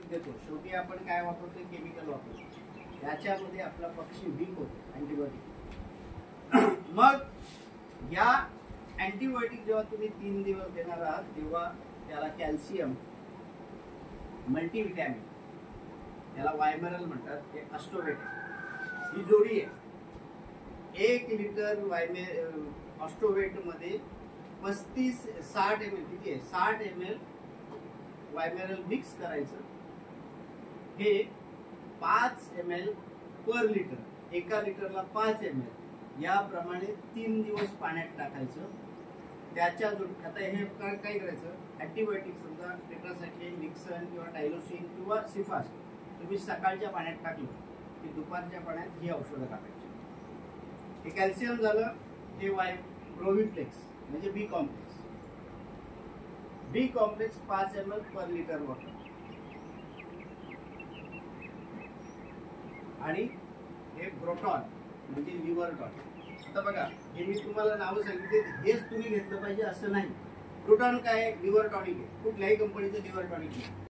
देतो, शेवटी आपण काय वापरतो, केमिकल वापरतो, याच्यामध्ये आपला पक्षी वीक होतो अँटीबायोटिक. मग या अँटीबायोटिक जेव्हा तुम्ही 3 दिवस देणार आहात तेव्हा त्याला कॅल्शियम, मल्टीव्हिटॅमिन, त्याला वायमरल म्हणतात, ते ऑस्टोवेट ही जोडी आहे. 1 लिटर ऑस्टोवेट मध्ये 60 ml किती आहे, 60 ml वायमरल मिक्स करायचं. हे 5 ml पर लिटर, एका लिटरला 5 ml याप्रमाणे 3 दिवस पाण्यात टाकायचं. त्याच्या आता हे काय करायचं, अँटीबायोटिक समजा टेट्रासाइक्लिन, निक्सन किंवा टायलोसिन किंवा सिफास तुम्ही सकाळच्या पाण्यात टाकलं की दुपारच्या पाण्यात ही औषधं टाकायची. हे कॅल्शियम झालं. हे प्रोव्हिप्लेक्स म्हणजे B complex. B complex 5 ml per litre water. आणि हे ब्रोटॉन म्हणजे लिव्हर टॉनिक. आता बघा, हे मी तुम्हाला नावं सांगितले, हेच तुम्ही घेतलं पाहिजे असं नाही. प्रोटॉन काय, लिव्हर टॉनिक आहे, कुठल्याही कंपनीचं लिव्हर टॉनिक आहे.